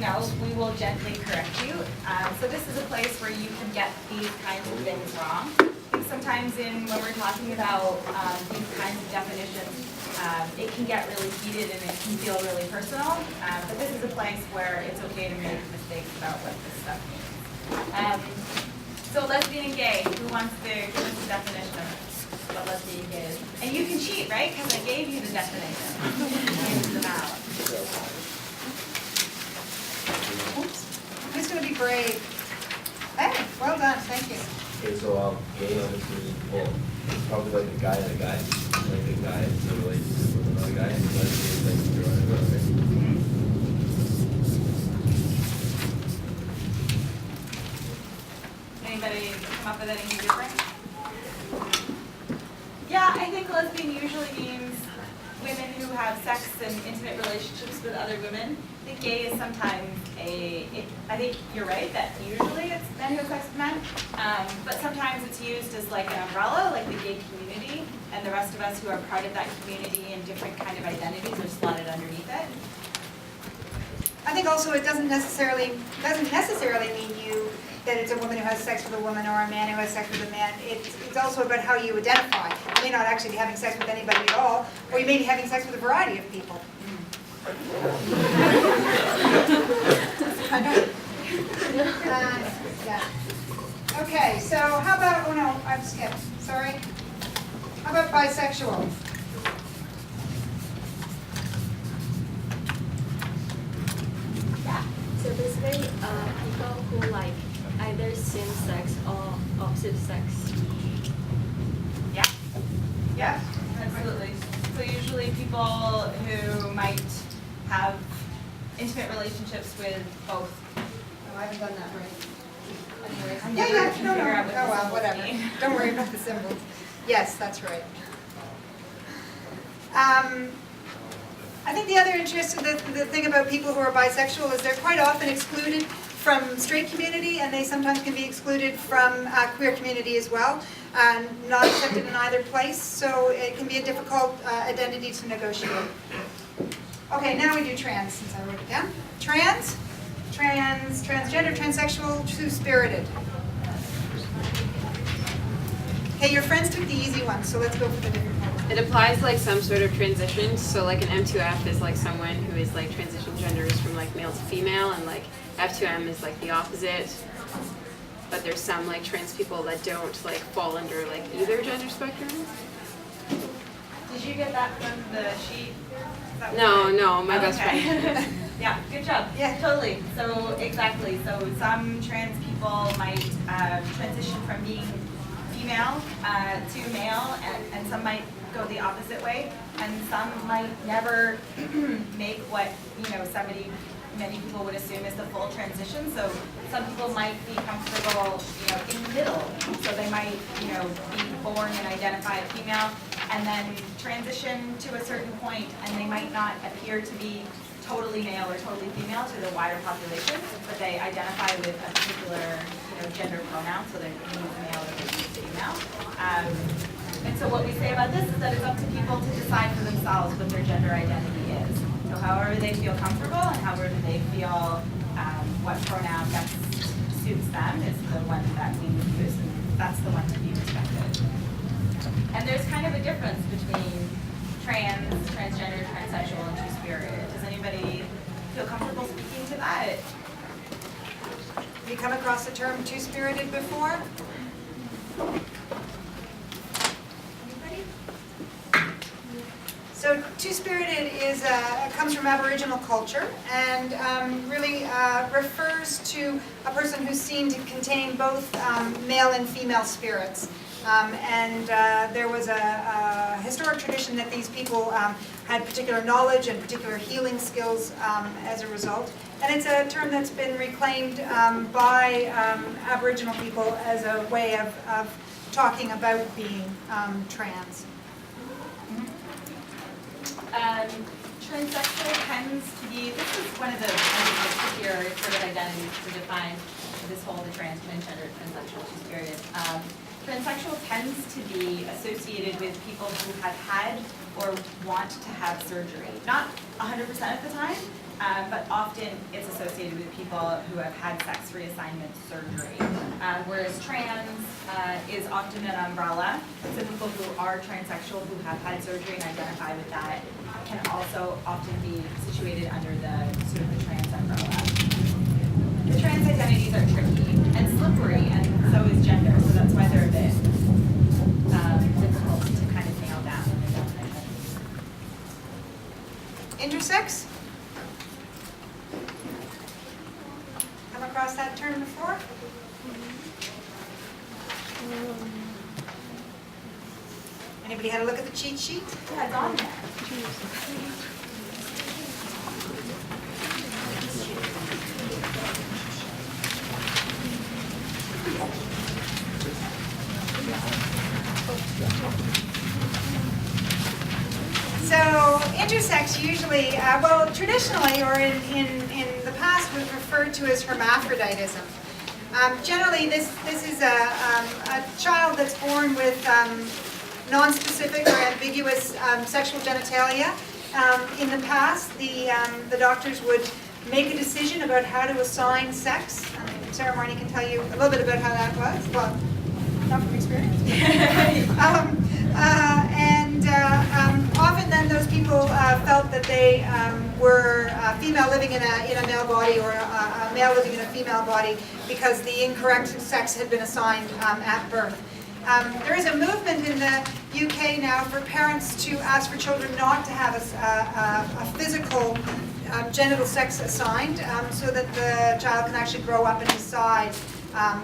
know, we will gently correct you. So this is a place where you can get these kinds of things wrong. I think sometimes when we're talking about these kinds of definitions, it can get really heated and it can feel really personal. But this is a place where it's okay to make mistakes about what this stuff means. So lesbian and gay, who wants to give us a definition of what lesbian and gay is? And you can cheat, right? Because I gave you the definition. Oops. Who's going to be brave? Hey, well done. Thank you. Okay, so gay obviously, well, it's probably like a guy and a guy. Like a guy is a relationship with another guy, and lesbian is like a girl and a girl, right? Anybody come up with anything different? Yeah, I think lesbian usually means women who have sex and intimate relationships with other women. I think gay is sometimes I think you're right that usually it's men who have sex with men, but sometimes it's used as like an umbrella, like the gay community, and the rest of us who are part of that community and different kind of identities are slotted underneath it. I think also it doesn't necessarily mean that it's a woman who has sex with a woman or a man who has sex with a man. It's also about how you identify. You may not actually be having sex with anybody at all, or you may be having sex with a variety of people. Yeah. Okay, so how about, oh no, I've skipped, sorry. How about bisexual? So basically, people who like either same sex or opposite sex. Yeah. Yeah, absolutely. So usually people who might have intimate relationships with both. Oh, I haven't done that right. Anyways, I'm Yeah, never yeah, can no, figure out no, what oh the well, symbols whatever. mean. Don't worry about the symbols. Yes, that's right. I think the other interest, the thing about people who are bisexual is they're quite often excluded from straight community, and they sometimes can be excluded from queer community as well, and not accepted in either place, so it can be a difficult identity to negotiate. Okay, now we do trans, since I wrote it down. Transgender, transsexual, two-spirited. Okay, your friends took the easy one, so let's go for the difficult one. It applies like some sort of transition, so like an M2F is like someone who is like transition genders from like male to female, and like F2M is like the opposite. But there's some like trans people that don't like fall under like either gender spectrum. Did you get that from the sheet? No, my best Okay. friend. Yeah, good job. Yeah. Totally. So exactly. So some trans people might transition from being female to male, and some might go the opposite way, and some might never make what many people would assume is the full transition. So some people might be comfortable, in the middle. So they might, be born and identify as female, and then transition to a certain point, and they might not appear to be totally male or totally female to the wider population, but they identify with a particular, gender pronoun, so they're male or they're female. And so what we say about this is that it's up to people to decide for themselves what their gender identity is. So however they feel comfortable and however they feel what pronoun best suits them is the one that we use, and that's the one to be respected. And there's kind of a difference between transgender, transsexual, and two-spirited. Does anybody feel comfortable speaking to that? Have you come across the term two-spirited before? So two-spirited comes from Aboriginal culture, and really refers to a person who's seen to contain both male and female spirits. There was a historic tradition that these people had particular knowledge and particular healing skills as a result. And it's a term that's been reclaimed by Aboriginal people as a way of talking about being trans. Transsexual tends to be, this is one of the trickier sort of identities to define this whole the transgender, transsexual, two-spirited. Transsexual tends to be associated with people who have had or want to have surgery. Not 100% of the time, but often it's associated with people who have had sex reassignment surgery. Whereas trans is often an umbrella, so people who are transsexual who have had surgery and identify with that can also often be situated under the sort of the trans umbrella. The trans identities are tricky and slippery, and so is gender, so that's why they're a bit difficult to kind of nail down in the definition. Intersex? Come across that term before? Anybody had a look at the cheat sheet? Yeah, it's on there. So intersex usually, well, traditionally or in the past was referred to as hermaphroditism. Generally, this is a child that's born with non-specific or ambiguous sexual genitalia. In the past, the doctors would make a decision about how to assign sex. Sarah Marnie can tell you a little bit about how that was. Well, not from experience. Often then those people felt that they were a female living in a male body or a male living in a female body because the incorrect sex had been assigned at birth. There is a movement in the UK now for parents to ask for children not to have a physical genital sex assigned so that the child can actually grow up and decide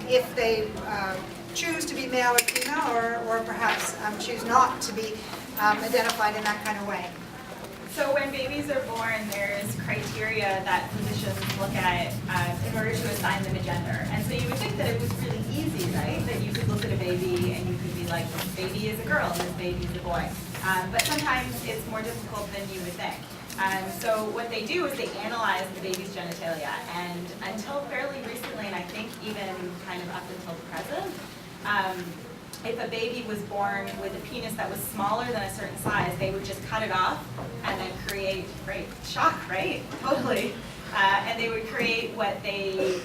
if they choose to be male or female or perhaps choose not to be identified in that kind of way. So when babies are born, there's criteria that physicians look at in order to assign them a gender. And so you would think that it was really easy, right? That you could look at a baby and you could be like, this baby is a girl and this baby is a boy. But sometimes it's more difficult than you would think. So what they do is they analyze the baby's genitalia. And until fairly recently, and I think even kind of up until the present, if a baby was born with a penis that was smaller than a certain size, they would just cut it off and then create, right, shock, right? Totally. And they would create what they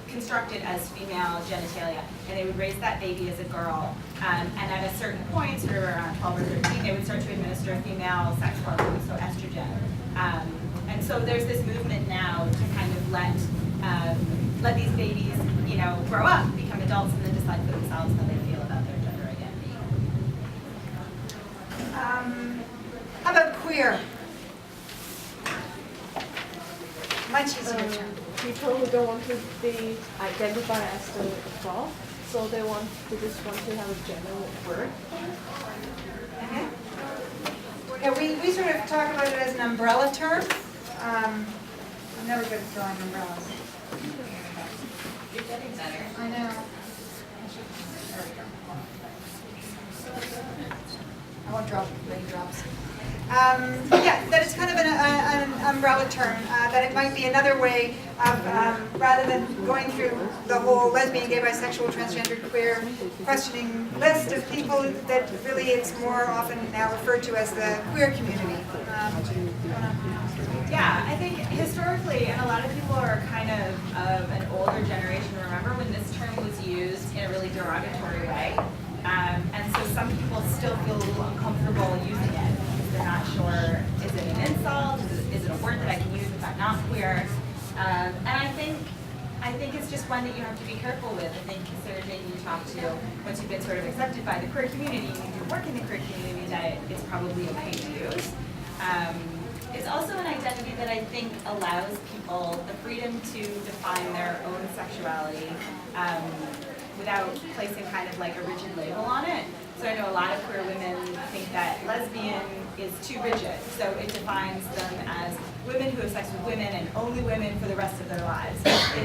constructed as female genitalia. And they would raise that baby as a girl. And at a certain point, sort of around 12 or 13, they would start to administer female sex hormones, so estrogen. And so there's this movement now to kind of let these babies, you know, grow up, become adults, and then decide for themselves how they feel about their gender identity. How about queer? Much easier term. People who don't want to be identified as the default, so they just want to have a general word. Yeah, we sort of talk about it as an umbrella term. I'm never good at drawing umbrellas. You're getting better. I know. There we go. I won't drop raindrops. Yeah, that it's kind of an umbrella term, that it might be another way of, rather than going through the whole lesbian, gay, bisexual, transgender, queer questioning list of people, that really it's more often now referred to as the queer community. Yeah, I think historically, and a lot of people are kind of an older generation, remember when this term was used in a really derogatory way. And so some people still feel a little uncomfortable using it because they're not sure, is it an insult? Is it a word that I can use if I'm not queer? And I think it's just one that you have to be careful with. I think, Sarah Jane, you talked to, once you've been sort of accepted by the queer community and you do work in the queer community, that it's probably okay to use. It's also an identity that I think allows people the freedom to define their own sexuality without placing kind of like a rigid label on it. So I know a lot of queer women think that lesbian is too rigid, so it defines them as women who have sex with women and only women for the rest of their lives, which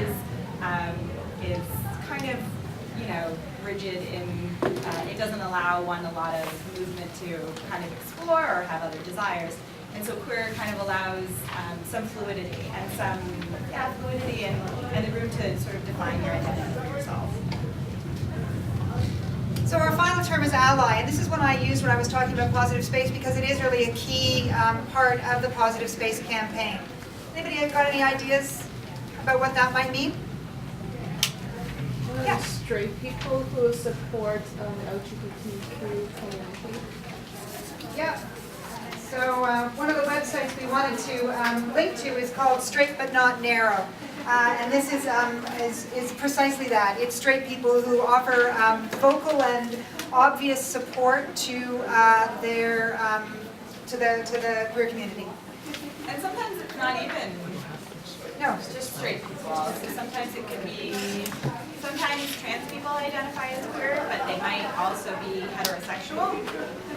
is kind of, you know, rigid in, it doesn't allow one a lot of movement to kind of explore or have other desires. And so queer kind of allows some fluidity and fluidity and the room to sort of define your identity for yourself. So our final term is ally, and this is one I used when I was talking about positive space because it is really a key part of the positive space campaign. Anybody got any ideas about what that might mean? Yeah. Straight people who support LGBTQ community. Yeah. So one of the websites we wanted to link to is called Straight But Not Narrow. And this is precisely that. It's straight people who offer vocal and obvious support to the queer community. And sometimes it's not even No. just straight people. So sometimes it could be, sometimes trans people identify as queer, but they might also be heterosexual.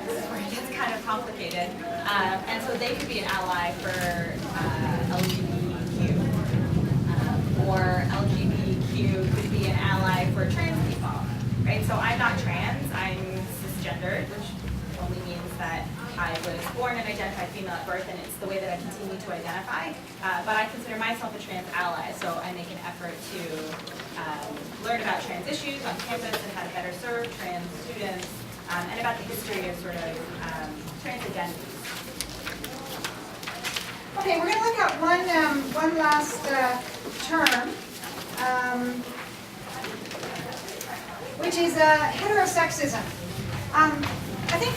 This is where it gets kind of complicated. And so they could be an ally for LGBTQ. Or LGBTQ could be an ally for trans people, right? So I'm not trans, I'm cisgendered, which only means that I was born and identified female at birth, and it's the way that I continue to identify. But I consider myself a trans ally, so I make an effort to learn about trans issues on campus and how to better serve trans students, and about the history of sort of trans identities. Okay, we're going to look at one last term, which is heterosexism. I think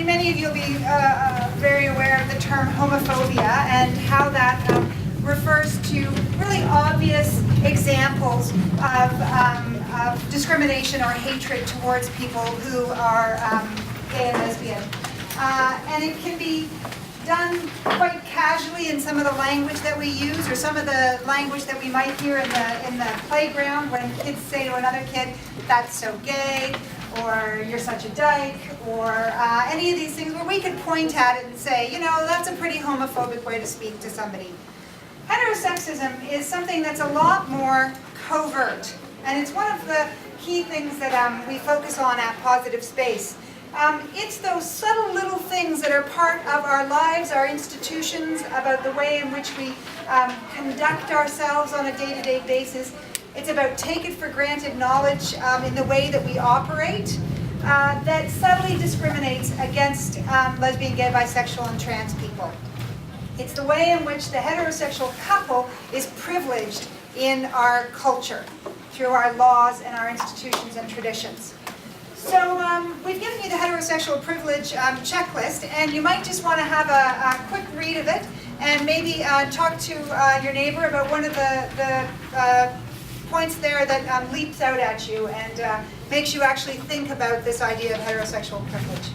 many of you will be very aware of the term homophobia and how that refers to really obvious examples of discrimination or hatred towards people who are gay and lesbian. And it can be done quite casually in some of the language that we use, or some of the language that we might hear in the playground when kids say to another kid, "That's so gay," or "You're such a dyke," or any of these things where we could point at it and say, you know, that's a pretty homophobic way to speak to somebody. Heterosexism is something that's a lot more covert, and it's one of the key things that we focus on at Positive Space. It's those subtle little things that are part of our lives, our institutions, about the way in which we conduct ourselves on a day-to-day basis. It's about take-it-for-granted knowledge in the way that we operate that subtly discriminates against lesbian, gay, bisexual, and trans people. It's the way in which the heterosexual couple is privileged in our culture through our laws and our institutions and traditions. So we've given you the heterosexual privilege checklist, and you might just want to have a quick read of it and maybe talk to your neighbor about one of the points there that leaps out at you and makes you actually think about this idea of heterosexual privilege.